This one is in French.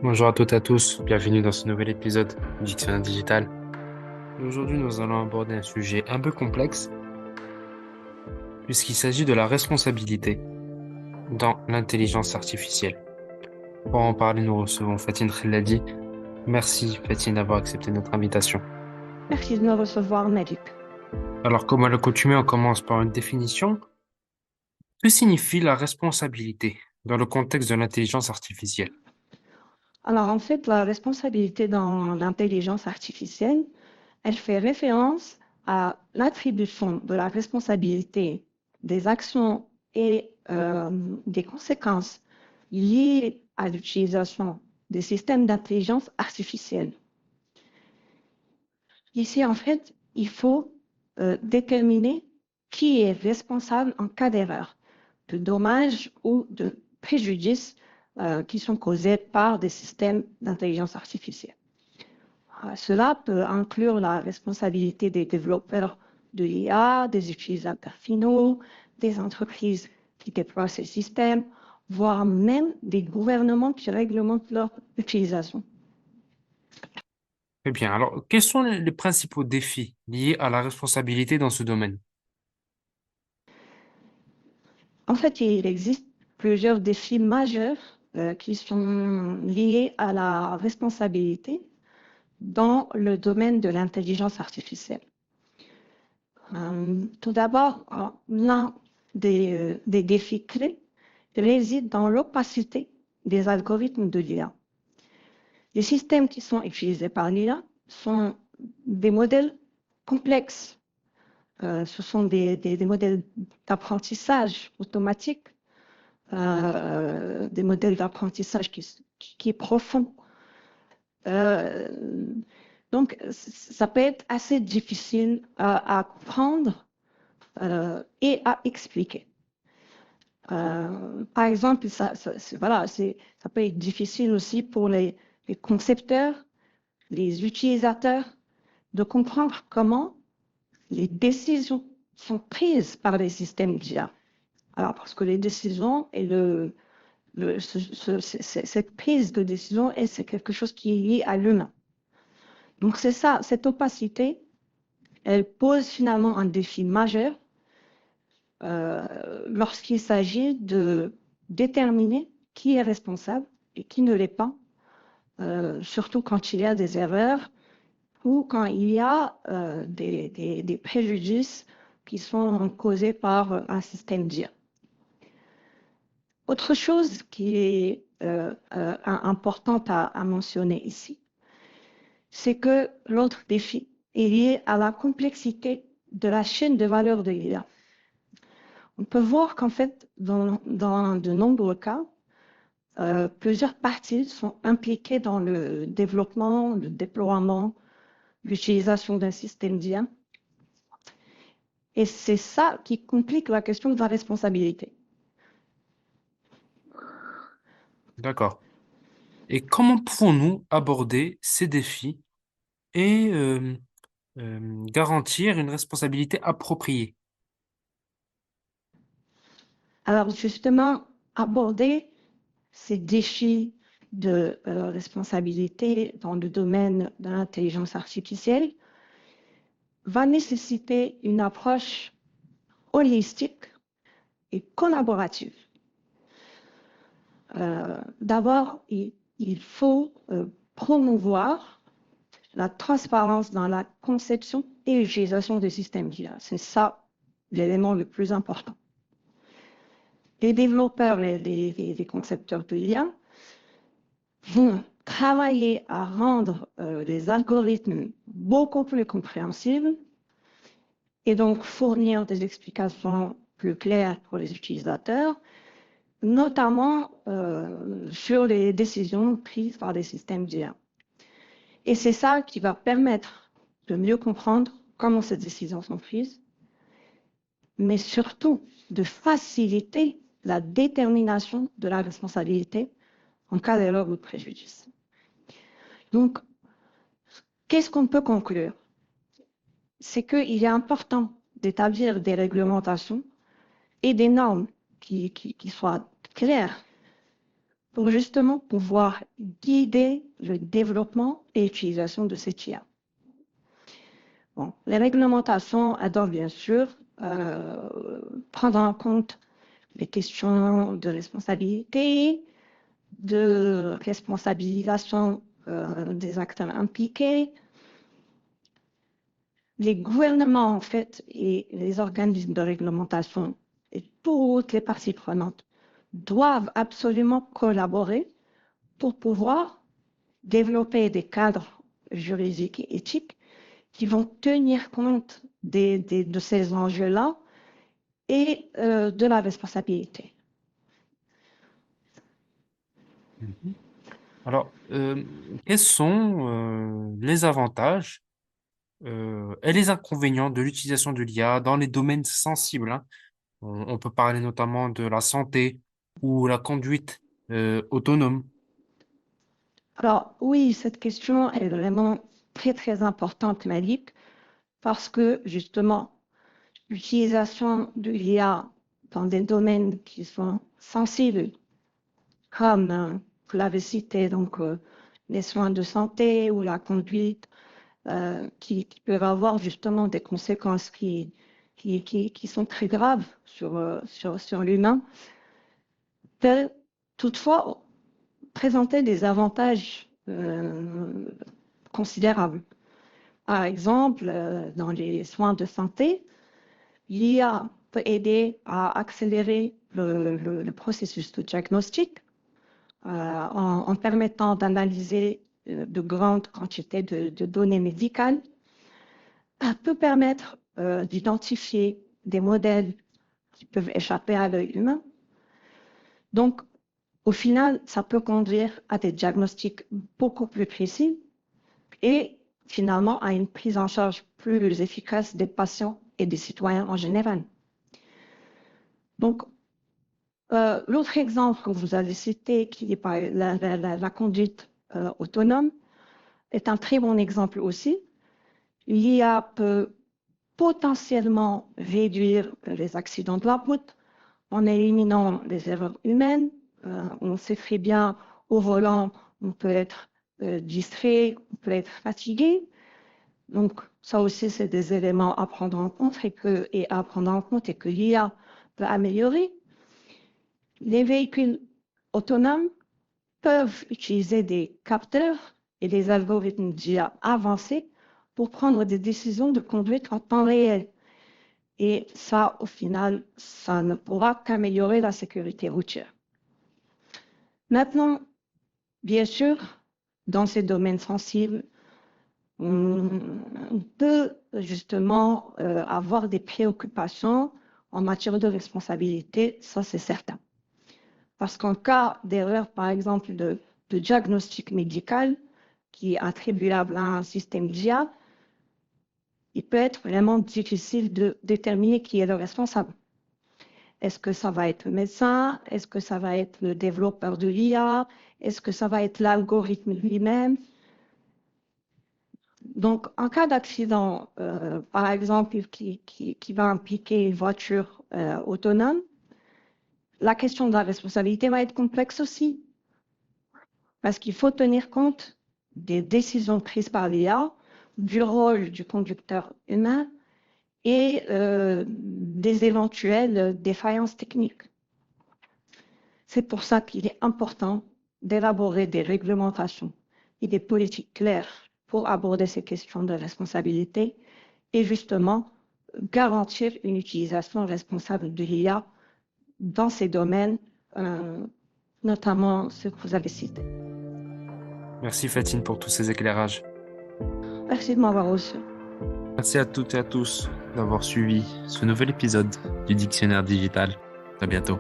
Bonjour à toutes et à tous, bienvenue dans ce nouvel épisode du Dictionnaire Digital. Aujourd'hui, nous allons aborder un sujet un peu complexe puisqu'il s'agit de la responsabilité dans l'intelligence artificielle. Pour en parler, nous recevons Fatine Kheladi. Merci Fatine d'avoir accepté notre invitation. Merci de me recevoir, Malik. Alors, comme à l'accoutumée, on commence par une définition. Que signifie la responsabilité dans le contexte de l'intelligence artificielle? Alors, en fait, la responsabilité dans l'intelligence artificielle, elle fait référence à l'attribution de la responsabilité des actions et des conséquences liées à l'utilisation des systèmes d'intelligence artificielle. Ici, en fait, il faut déterminer qui est responsable en cas d'erreur, de dommages ou de préjudices qui sont causés par des systèmes d'intelligence artificielle. Cela peut inclure la responsabilité des développeurs de l'IA, des utilisateurs finaux, des entreprises qui déploient ces systèmes, voire même des gouvernements qui réglementent leur utilisation. Eh bien, alors, quels sont les principaux défis liés à la responsabilité dans ce domaine? En fait, il existe plusieurs défis majeurs qui sont liés à la responsabilité dans le domaine de l'intelligence artificielle. Tout d'abord, l'un des défis clés réside dans l'opacité des algorithmes de l'IA. Les systèmes qui sont utilisés par l'IA sont des modèles complexes. Ce sont des modèles d'apprentissage automatique, des modèles d'apprentissage qui est profond. Euh, donc, ça peut être assez difficile à comprendre et à expliquer. Par exemple, voilà, ça peut être difficile aussi pour les concepteurs, les utilisateurs, de comprendre comment les décisions sont prises par les systèmes d'IA. Alors, parce que les décisions et cette prise de décision, c'est quelque chose qui est lié à l'humain. Donc, c'est ça, cette opacité, elle pose finalement un défi majeur lorsqu'il s'agit de déterminer qui est responsable et qui ne l'est pas, surtout quand il y a des erreurs ou quand il y a des préjudices qui sont causés par un système d'IA. Autre chose qui est importante à mentionner ici, c'est que l'autre défi est lié à la complexité de la chaîne de valeur de l'IA. On peut voir qu'en fait, dans de nombreux cas, plusieurs parties sont impliquées dans le développement, le déploiement, l'utilisation d'un système d'IA. Et c'est ça qui complique la question de la responsabilité. D'accord. Et comment pouvons-nous aborder ces défis et garantir une responsabilité appropriée? Alors justement, aborder ces défis de responsabilité dans le domaine de l'intelligence artificielle va nécessiter une approche holistique et collaborative. D'abord, il faut promouvoir la transparence dans la conception et l'utilisation des systèmes d'IA. C'est ça l'élément le plus important. Les développeurs, les concepteurs de l'IA vont travailler à rendre les algorithmes beaucoup plus compréhensibles et donc fournir des explications plus claires pour les utilisateurs, notamment sur les décisions prises par les systèmes d'IA. Et c'est ça qui va permettre de mieux comprendre comment ces décisions sont prises, mais surtout de faciliter la détermination de la responsabilité en cas d'erreur ou de préjudice. Donc, qu'est-ce qu'on peut conclure? C'est qu'il est important d'établir des réglementations et des normes qui soient claires pour justement pouvoir guider le développement et l'utilisation de cette IA. Bon, les réglementations elles doivent bien sûr prendre en compte les questions de responsabilité, de responsabilisation des acteurs impliqués. Les gouvernements, en fait, et les organismes de réglementation et toutes les parties prenantes doivent absolument collaborer pour pouvoir développer des cadres juridiques et éthiques qui vont tenir compte de ces enjeux-là et de la responsabilité. Mhm. Alors, quels sont les avantages et les inconvénients de l'utilisation de l'IA dans les domaines sensibles, hein? On peut parler notamment de la santé ou la conduite autonome. Alors oui, cette question est vraiment très très importante, Malik, parce que justement, l'utilisation de l'IA dans des domaines qui sont sensibles, comme vous l'avez cité, donc les soins de santé ou la conduite, qui peuvent avoir justement des conséquences qui sont très graves sur l'humain, peut toutefois présenter des avantages considérables. Par exemple, dans les soins de santé, l'IA peut aider à accélérer le processus de diagnostic en permettant d'analyser de grandes quantités de données médicales. Elle peut permettre d'identifier des modèles qui peuvent échapper à l'œil humain. Donc, au final, ça peut conduire à des diagnostics beaucoup plus précis et finalement à une prise en charge plus efficace des patients et des citoyens en général. Donc, l'autre exemple que vous avez cité, qui est la conduite autonome, est un très bon exemple aussi. L'IA peut potentiellement réduire les accidents de la route en éliminant les erreurs humaines. On sait très bien, au volant, on peut être distrait, on peut être fatigué. Donc, ça aussi, c'est des éléments à prendre en compte et à prendre en compte et que l'IA peut améliorer. Les véhicules autonomes peuvent utiliser des capteurs et des algorithmes d'IA avancés pour prendre des décisions de conduite en temps réel. Et ça, au final, ça ne pourra qu'améliorer la sécurité routière. Maintenant, bien sûr, dans ces domaines sensibles, on peut justement avoir des préoccupations en matière de responsabilité, ça c'est certain. Parce qu'en cas d'erreur, par exemple, de diagnostic médical qui est attribuable à un système d'IA, il peut être vraiment difficile de déterminer qui est le responsable. Est-ce que ça va être le médecin? Est-ce que ça va être le développeur de l'IA? Est-ce que ça va être l'algorithme lui-même? Donc, en cas d'accident, par exemple, qui va impliquer une voiture autonome, la question de la responsabilité va être complexe aussi, parce qu'il faut tenir compte des décisions prises par l'IA, du rôle du conducteur humain et des éventuelles défaillances techniques. C'est pour ça qu'il est important d'élaborer des réglementations et des politiques claires pour aborder ces questions de responsabilité et justement garantir une utilisation responsable de l'IA dans ces domaines, notamment ceux que vous avez cités. Merci Fatine pour tous ces éclairages. Merci de m'avoir reçu. Merci à toutes et à tous d'avoir suivi ce nouvel épisode du Dictionnaire digital. À bientôt.